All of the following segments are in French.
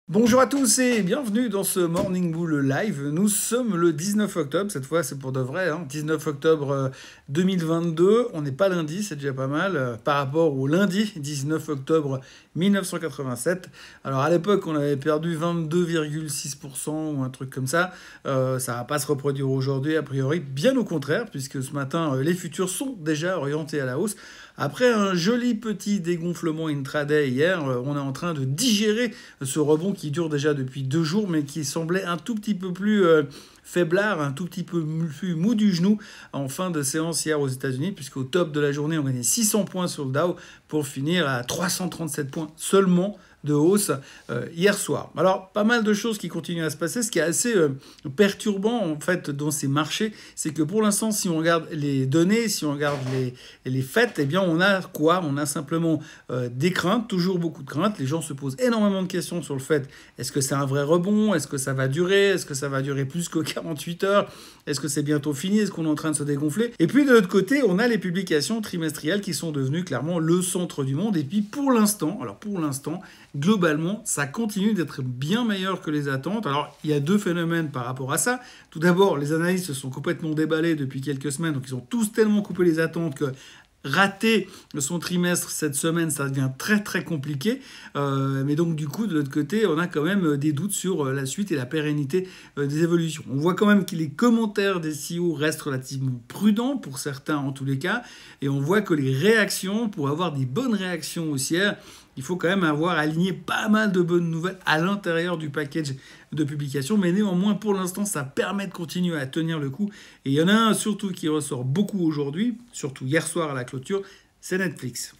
Bonjour à tous et bienvenue dans ce Morning Bull Live. Nous sommes le 19 octobre, cette fois c'est pour de vrai, 19 octobre 2022. On n'est pas lundi, c'est déjà pas mal, par rapport au lundi 19 octobre 1987. Alors à l'époque on avait perdu 22,6% ou un truc comme ça. Ça va pas se reproduire aujourd'hui a priori, bien au contraire, puisque ce matin les futurs sont déjà orientés à la hausse. Après un joli petit dégonflement intraday hier, on est en train de digérer ce rebond qui dure déjà depuis 2 jours, mais qui semblait un tout petit peu plus faiblard, un tout petit peu plus mou du genou en fin de séance hier aux États-Unis, puisqu'au top de la journée, on gagnait 600 points sur le Dow pour finir à 337 points seulement de hausse hier soir. Alors, pas mal de choses qui continuent à se passer. Ce qui est assez perturbant, en fait, dans ces marchés, c'est que pour l'instant, si on regarde les données, si on regarde les faits, eh bien, on a quoi? On a simplement des craintes, toujours beaucoup de craintes. Les gens se posent énormément de questions sur le fait, est-ce que c'est un vrai rebond? Est-ce que ça va durer? Est-ce que ça va durer plus que 48 heures? Est-ce que c'est bientôt fini? Est-ce qu'on est en train de se dégonfler? Et puis, de l'autre côté, on a les publications trimestrielles qui sont devenues clairement le centre du monde. Et puis, pour l'instant, globalement, ça continue d'être bien meilleur que les attentes. Alors, il y a deux phénomènes par rapport à ça. Tout d'abord, les analystes se sont complètement déballés depuis quelques semaines, donc ils ont tous tellement coupé les attentes que rater son trimestre cette semaine, ça devient très très compliqué. Mais donc du coup, de l'autre côté, on a quand même des doutes sur la suite et la pérennité des évolutions. On voit quand même que les commentaires des CEO restent relativement prudents, pour certains en tous les cas, et on voit que les réactions, pour avoir des bonnes réactions haussières, il faut quand même avoir aligné pas mal de bonnes nouvelles à l'intérieur du package de publication. Mais néanmoins, pour l'instant, ça permet de continuer à tenir le coup. Et il y en a un surtout qui ressort beaucoup aujourd'hui, surtout hier soir à la clôture, c'est Netflix.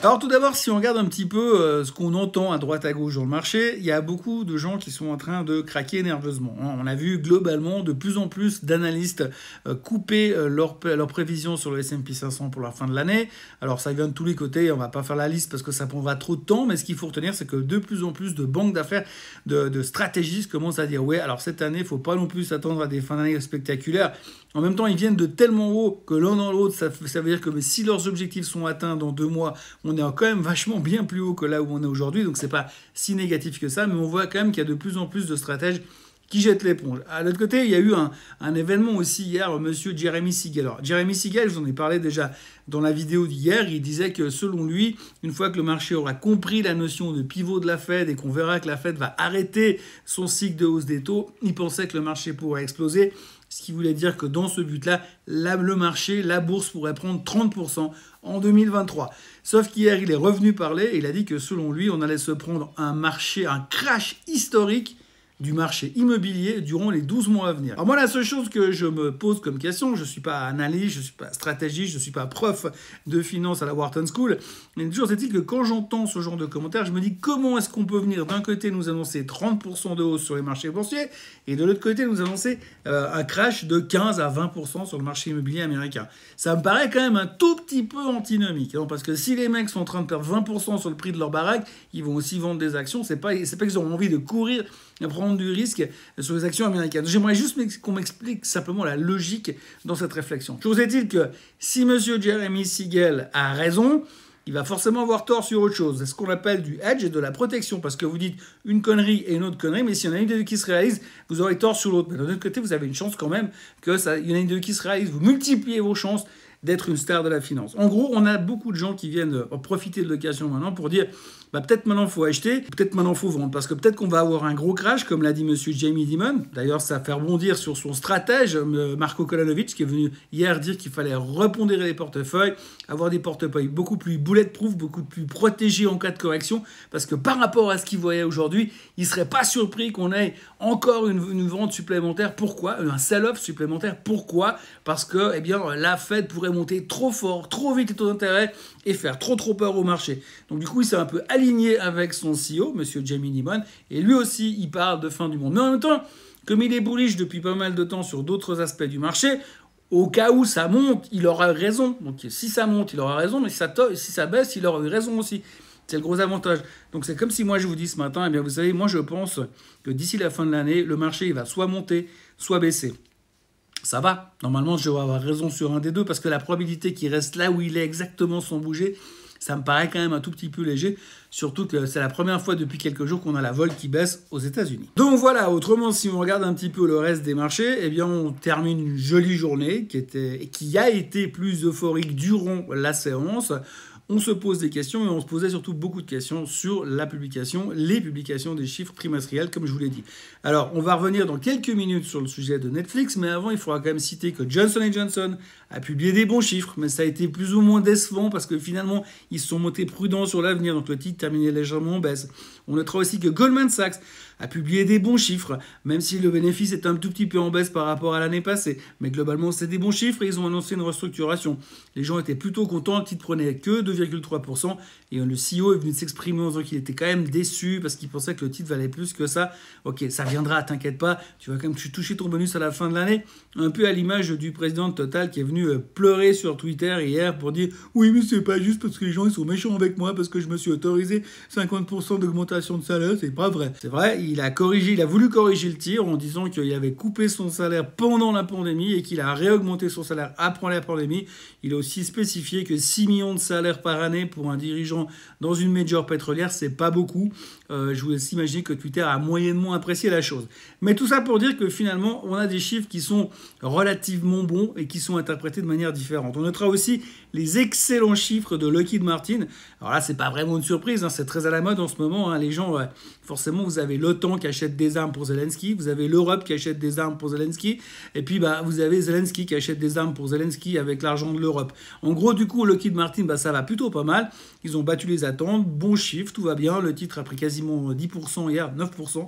Alors tout d'abord, si on regarde un petit peu ce qu'on entend à droite à gauche dans le marché, il y a beaucoup de gens qui sont en train de craquer nerveusement. On a vu globalement de plus en plus d'analystes couper leurs prévisions sur le S&P 500 pour la fin de l'année. Alors ça vient de tous les côtés, on va pas faire la liste parce que ça prendra trop de temps, mais ce qu'il faut retenir, c'est que de plus en plus de banques d'affaires, de stratégistes commencent à dire ouais, alors cette année, il faut pas non plus s'attendre à des fins d'année spectaculaires. En même temps, ils viennent de tellement haut que l'un dans l'autre, ça veut dire que si leurs objectifs sont atteints dans 2 mois, on est quand même vachement bien plus haut que là où on est aujourd'hui. Donc c'est pas si négatif que ça, mais on voit quand même qu'il y a de plus en plus de stratèges qui jettent l'éponge. À l'autre côté, il y a eu un événement aussi hier, monsieur Jeremy Siegel. Alors, Jeremy Siegel, je vous en ai parlé déjà dans la vidéo d'hier, il disait que selon lui, une fois que le marché aura compris la notion de pivot de la Fed et qu'on verra que la Fed va arrêter son cycle de hausse des taux, il pensait que le marché pourrait exploser. Ce qui voulait dire que dans ce but-là, le marché, la bourse pourrait prendre 30% en 2023. Sauf qu'hier, il est revenu parler et il a dit que selon lui, on allait se prendre un crash historique du marché immobilier durant les 12 mois à venir. Alors moi, la seule chose que je me pose comme question, je ne suis pas analyste, je ne suis pas stratégiste, je ne suis pas prof de finance à la Wharton School, mais toujours est-il que quand j'entends ce genre de commentaires, je me dis comment est-ce qu'on peut venir d'un côté nous annoncer 30% de hausse sur les marchés boursiers et de l'autre côté nous annoncer un crash de 15 à 20% sur le marché immobilier américain. Ça me paraît quand même un tout petit peu antinomique, parce que si les mecs sont en train de perdre 20% sur le prix de leur baraque, ils vont aussi vendre des actions, c'est pas qu'ils auront envie de courir à prendre du risque sur les actions américaines. J'aimerais juste qu'on m'explique simplement la logique dans cette réflexion. Chose est-il que si monsieur Jeremy Siegel a raison, il va forcément avoir tort sur autre chose. C'est ce qu'on appelle du hedge et de la protection, parce que vous dites une connerie et une autre connerie, mais s'il y en a une des deux qui se réalise, vous aurez tort sur l'autre. Mais d'un autre côté, vous avez une chance quand même qu'il y en a une des deux qui se réalise. Vous multipliez vos chances d'être une star de la finance. En gros, on a beaucoup de gens qui viennent profiter de l'occasion maintenant pour dire peut-être maintenant il faut acheter, peut-être maintenant il faut vendre, parce que peut-être qu'on va avoir un gros crash, comme l'a dit monsieur Jamie Dimon. D'ailleurs, ça fait rebondir sur son stratège, Marco Kolanovic, qui est venu hier dire qu'il fallait repondérer les portefeuilles, avoir des portefeuilles beaucoup plus bulletproof, beaucoup plus protégés en cas de correction, parce que par rapport à ce qu'il voyait aujourd'hui, il ne serait pas surpris qu'on ait encore une vente supplémentaire. Pourquoi? Un sell-off supplémentaire. Pourquoi? Parce que la Fed pourrait monter trop fort, trop vite les taux d'intérêt et faire trop peur au marché. Donc du coup, il s'est un peu aligné avec son CEO, monsieur Jamie Dimon, et lui aussi, il parle de fin du monde. Mais en même temps, comme il est bullish depuis pas mal de temps sur d'autres aspects du marché, au cas où ça monte, il aura raison. Donc si ça monte, il aura raison, mais si ça baisse, il aura eu raison aussi. C'est le gros avantage. Donc c'est comme si moi je vous dis ce matin, vous savez, moi je pense que d'ici la fin de l'année, le marché il va soit monter, soit baisser. ça va. Normalement, je devrais avoir raison sur un des deux parce que la probabilité qu'il reste là où il est exactement sans bouger, ça me paraît quand même un tout petit peu léger, surtout que c'est la première fois depuis quelques jours qu'on a la vol qui baisse aux États-Unis. Donc voilà, autrement, si on regarde un petit peu le reste des marchés, eh bien on termine une jolie journée qui a été plus euphorique durant la séance. On se pose des questions et on se posait surtout beaucoup de questions sur les publications des chiffres trimestriels, comme je vous l'ai dit. Alors, on va revenir dans quelques minutes sur le sujet de Netflix, mais avant, il faudra quand même citer que Johnson & Johnson a publié des bons chiffres, mais ça a été plus ou moins décevant parce que finalement, ils se sont montés prudents sur l'avenir, donc le titre terminait légèrement en baisse. On notera aussi que Goldman Sachs a publié des bons chiffres, même si le bénéfice est un tout petit peu en baisse par rapport à l'année passée. Mais globalement, c'est des bons chiffres et ils ont annoncé une restructuration. Les gens étaient plutôt contents, le titre prenait que 2,3%. Et le CEO est venu s'exprimer en disant qu'il était quand même déçu parce qu'il pensait que le titre valait plus que ça. Ok, ça viendra, t'inquiète pas, tu vas quand même toucher ton bonus à la fin de l'année. Un peu à l'image du président de Total qui est venu pleurer sur Twitter hier pour dire « Oui, mais c'est pas juste parce que les gens ils sont méchants avec moi parce que je me suis autorisé 50% d'augmentation de salaire, c'est pas vrai. » C'est vrai, il a voulu corriger le tir en disant qu'il avait coupé son salaire pendant la pandémie et qu'il a réaugmenté son salaire après la pandémie. Il a aussi spécifié que 6 millions de salaires par année pour un dirigeant dans une major pétrolière, c'est pas beaucoup. Je vous laisse imaginer que Twitter a moyennement apprécié la chose. Mais tout ça pour dire que finalement, on a des chiffres qui sont relativement bons et qui sont interprétés de manière différente. On notera aussi les excellents chiffres de Lockheed Martin. Alors là, c'est pas vraiment une surprise, hein, c'est très à la mode en ce moment. Hein. Les gens, forcément, vous avez l'OTAN qui achète des armes pour Zelensky, vous avez l'Europe qui achète des armes pour Zelensky, et puis vous avez Zelensky qui achète des armes pour Zelensky avec l'argent de l'Europe. En gros, du coup, Lockheed Martin, ça va plutôt pas mal. Ils ont battu les attentes, bon chiffre, tout va bien. Le titre a pris quasiment 10% hier, 9%.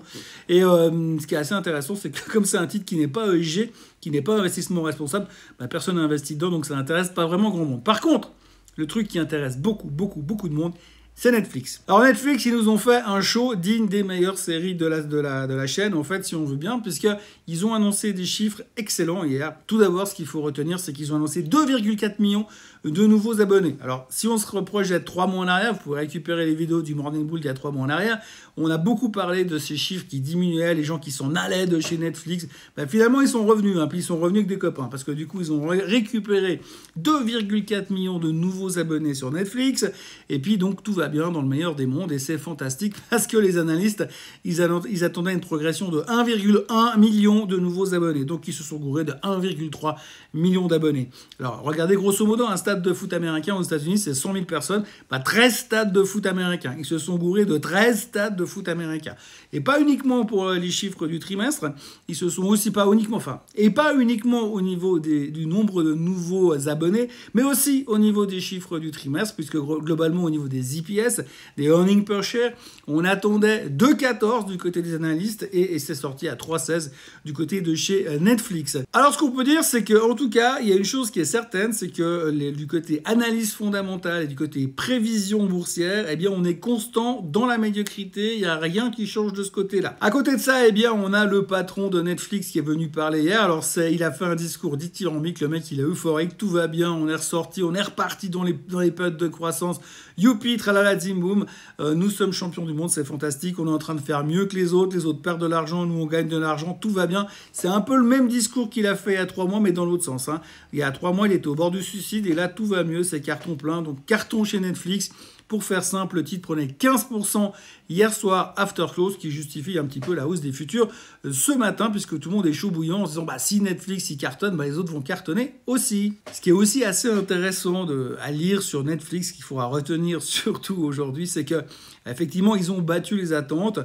Et ce qui est assez intéressant, c'est que comme c'est un titre qui n'est pas ESG, qui n'est pas investissement responsable, personne n'a investi dedans, donc ça n'intéresse pas vraiment grand monde. Par contre, le truc qui intéresse beaucoup de monde, c'est Netflix. Alors Netflix, ils nous ont fait un show digne des meilleures séries de la chaîne, en fait, si on veut bien, puisqu'ils ont annoncé des chiffres excellents hier. Tout d'abord, ce qu'il faut retenir, c'est qu'ils ont annoncé 2,4 millions de nouveaux abonnés. Alors, si on se reprojette 3 mois en arrière, vous pouvez récupérer les vidéos du Morning Bull il y a 3 mois en arrière, on a beaucoup parlé de ces chiffres qui diminuaient, les gens qui s'en allaient de chez Netflix. Finalement, ils sont revenus, puis ils sont revenus avec des copains, parce que du coup, ils ont récupéré 2,4 millions de nouveaux abonnés sur Netflix, et puis donc tout va bien dans le meilleur des mondes, et c'est fantastique, parce que les analystes, ils attendaient une progression de 1,1 million de nouveaux abonnés, donc ils se sont gourés de 1,3 million d'abonnés. Alors, regardez grosso modo, un stade de foot américain aux États-Unis, c'est 100 000 personnes, 13 stades de foot américains. Ils se sont gourés de 13 stades de foot américains. Et pas uniquement pour les chiffres du trimestre, ils se sont aussi pas uniquement au niveau du nombre de nouveaux abonnés, mais aussi au niveau des chiffres du trimestre, puisque globalement au niveau des EPS, des earnings per share, on attendait 2,14 du côté des analystes et c'est sorti à 3,16 du côté de chez Netflix. Alors ce qu'on peut dire, c'est qu'en tout cas, il y a une chose qui est certaine, c'est que du côté analyse fondamentale et du côté prévision boursière, eh bien on est constant dans la médiocrité, il n'y a rien qui change de ce côté-là. À côté de ça, eh bien on a le patron de Netflix qui est venu parler hier. Alors il a fait un discours dithyrambique, le mec il est euphorique, tout va bien, on est reparti dans les périodes de croissance. Youpi, tralala, zim boum, nous sommes champions du monde, c'est fantastique, on est en train de faire mieux que les autres perdent de l'argent, nous on gagne de l'argent, tout va bien. C'est un peu le même discours qu'il a fait il y a 3 mois, mais dans l'autre sens. Hein. Il y a 3 mois, il était au bord du suicide, et là tout va mieux, c'est carton plein, donc carton chez Netflix. Pour faire simple, le titre prenait 15% hier soir after close, qui justifie un petit peu la hausse des futurs ce matin, puisque tout le monde est chaud bouillant en se disant si Netflix y cartonne, les autres vont cartonner aussi. Ce qui est aussi assez intéressant à lire sur Netflix, qu'il faudra retenir surtout aujourd'hui, c'est que effectivement ils ont battu les attentes.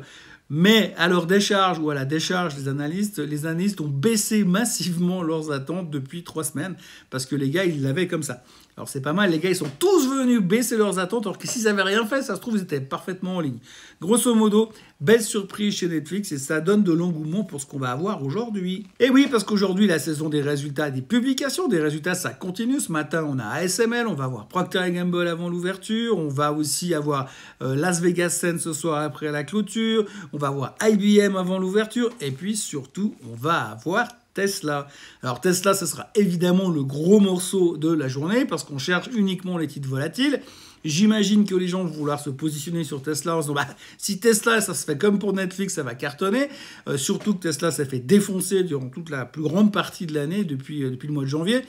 Mais à leur décharge ou à la décharge des analystes, les analystes ont baissé massivement leurs attentes depuis 3 semaines parce que les gars, ils l'avaient comme ça. Alors c'est pas mal, les gars, ils sont tous venus baisser leurs attentes alors que s'ils n'avaient rien fait, ça se trouve, ils étaient parfaitement en ligne. Grosso modo, belle surprise chez Netflix et ça donne de l'engouement pour ce qu'on va avoir aujourd'hui. Et oui, parce qu'aujourd'hui, la saison des résultats, des publications, des résultats, ça continue. Ce matin, on a ASML, on va avoir Procter & Gamble avant l'ouverture, on va aussi avoir Las Vegas Sands ce soir après la clôture, on va avoir IBM avant l'ouverture et puis surtout, on va avoir Tesla. Alors Tesla, ce sera évidemment le gros morceau de la journée parce qu'on cherche uniquement les titres volatiles. J'imagine que les gens vont vouloir se positionner sur Tesla en se disant bah, si Tesla, ça se fait comme pour Netflix, ça va cartonner. Surtout que Tesla s'est fait défoncer durant toute la plus grande partie de l'année depuis le mois de janvier.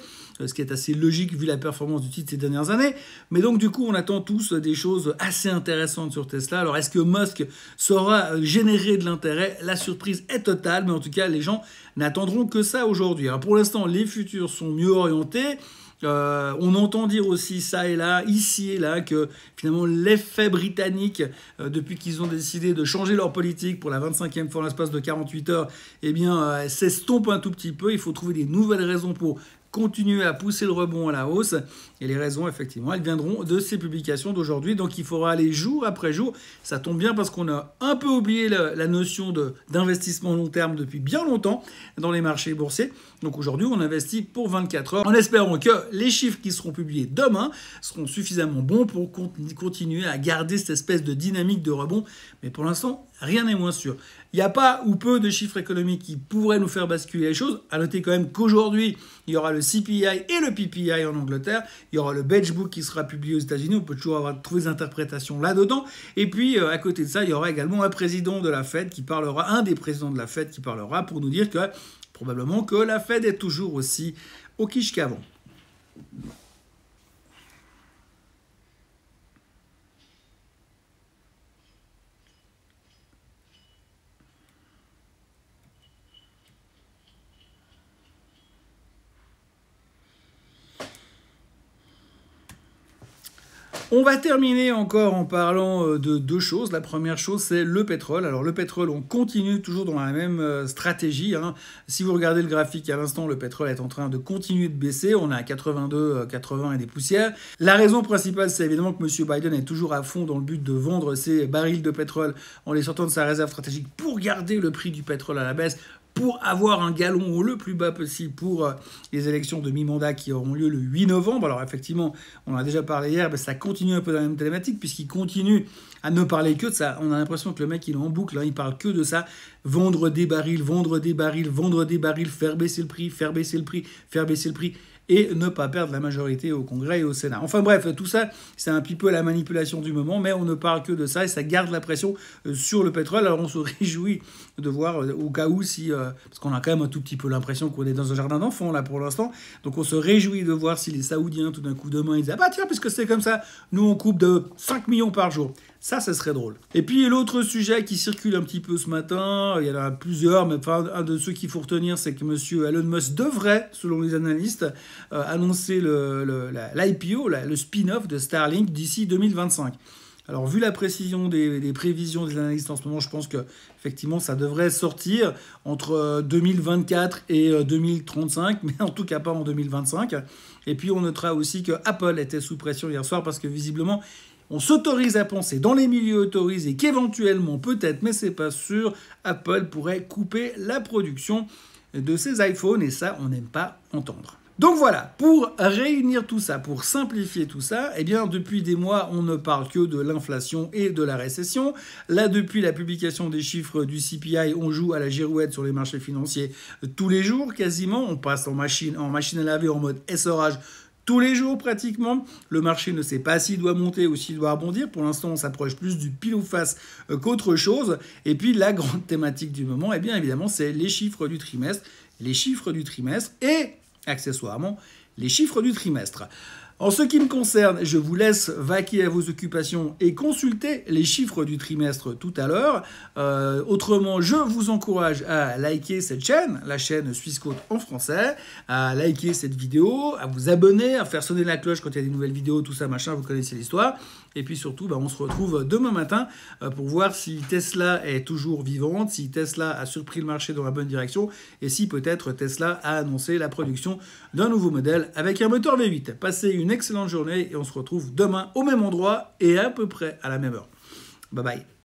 Ce qui est assez logique vu la performance du titre ces dernières années. Mais donc, du coup, on attend tous des choses assez intéressantes sur Tesla. Alors, est-ce que Musk saura générer de l'intérêt? La surprise est totale, mais en tout cas, les gens n'attendront que ça aujourd'hui. Alors, pour l'instant, les futurs sont mieux orientés. On entend dire aussi ça et là, ici et là, que finalement l'effet britannique, depuis qu'ils ont décidé de changer leur politique pour la 25e fois en l'espace de 48 heures, eh bien, s'estompe un tout petit peu. Il faut trouver des nouvelles raisons pour continuer à pousser le rebond à la hausse. Et les raisons, effectivement, elles viendront de ces publications d'aujourd'hui. Donc, il faudra aller jour après jour. Ça tombe bien parce qu'on a un peu oublié la notion d'investissement long terme depuis bien longtemps dans les marchés boursiers. Donc, aujourd'hui, on investit pour 24 heures en espérant que les chiffres qui seront publiés demain seront suffisamment bons pour continuer à garder cette espèce de dynamique de rebond. Mais pour l'instant, rien n'est moins sûr. Il n'y a pas ou peu de chiffres économiques qui pourraient nous faire basculer les choses. À noter quand même qu'aujourd'hui, il y aura le CPI et le PPI en Angleterre. Il y aura le Beige Book qui sera publié aux États-Unis. On peut toujours trouver des interprétations là-dedans. Et puis, à côté de ça, il y aura également un président de la Fed qui parlera, un des présidents de la Fed qui parlera pour nous dire que probablement que la Fed est toujours aussi au quiche qu'avant. On va terminer encore en parlant de deux choses. La première chose, c'est le pétrole. Alors le pétrole, on continue toujours dans la même stratégie. Si vous regardez le graphique à l'instant, le pétrole est en train de continuer de baisser. On est à 82, 80 et des poussières. La raison principale, c'est évidemment que M. Biden est toujours à fond dans le but de vendre ses barils de pétrole en les sortant de sa réserve stratégique pour garder le prix du pétrole à la baisse, pour avoir un galon le plus bas possible pour les élections de mi-mandat qui auront lieu le 8 novembre. Alors effectivement, on en a déjà parlé hier, mais ça continue un peu dans la même thématique, puisqu'il continue à ne parler que de ça. On a l'impression que le mec, il est en boucle, il parle que de ça. Vendre des barils, vendre des barils, vendre des barils, faire baisser le prix, faire baisser le prix, faire baisser le prix, et ne pas perdre la majorité au Congrès et au Sénat. Enfin bref, tout ça, c'est un petit peu la manipulation du moment, mais on ne parle que de ça et ça garde la pression sur le pétrole. Alors on se réjouit de voir, au cas où, parce qu'on a quand même un tout petit peu l'impression qu'on est dans un jardin d'enfants là pour l'instant, donc on se réjouit de voir si les Saoudiens, tout d'un coup demain, ils disent « Ah bah tiens, puisque c'est comme ça, nous on coupe de 5 millions par jour ». Ça serait drôle. Et puis l'autre sujet qui circule un petit peu ce matin, il y en a plusieurs, mais enfin, un de ceux qu'il faut retenir, c'est que M. Elon Musk devrait, selon les analystes, annoncer l'IPO, le spin-off de Starlink d'ici 2025. Alors, vu la précision des prévisions des analystes en ce moment, je pense que effectivement, ça devrait sortir entre 2024 et 2035, mais en tout cas pas en 2025. Et puis, on notera aussi que Apple était sous pression hier soir parce que visiblement, on s'autorise à penser, dans les milieux autorisés, qu'éventuellement, peut-être, mais c'est pas sûr, Apple pourrait couper la production de ses iPhones, et ça, on n'aime pas entendre. Donc voilà, pour réunir tout ça, pour simplifier tout ça, eh bien depuis des mois, on ne parle que de l'inflation et de la récession. Là, depuis la publication des chiffres du CPI, on joue à la girouette sur les marchés financiers tous les jours, quasiment. On passe en machine à laver en mode essorage tous les jours pratiquement. Le marché ne sait pas s'il doit monter ou s'il doit rebondir. Pour l'instant, on s'approche plus du pile ou face qu'autre chose. Et puis la grande thématique du moment, eh bien évidemment, c'est les chiffres du trimestre. Les chiffres du trimestre et, accessoirement, les chiffres du trimestre. En ce qui me concerne, je vous laisse vaquer à vos occupations et consulter les chiffres du trimestre tout à l'heure. Autrement, je vous encourage à liker cette chaîne, la chaîne Swissquote en français, à liker cette vidéo, à vous abonner, à faire sonner la cloche quand il y a des nouvelles vidéos, tout ça, machin, vous connaissez l'histoire. Et puis surtout, on se retrouve demain matin pour voir si Tesla est toujours vivante, si Tesla a surpris le marché dans la bonne direction, et si peut-être Tesla a annoncé la production d'un nouveau modèle avec un moteur V8. Passez une excellente journée et on se retrouve demain au même endroit et à peu près à la même heure. Bye bye.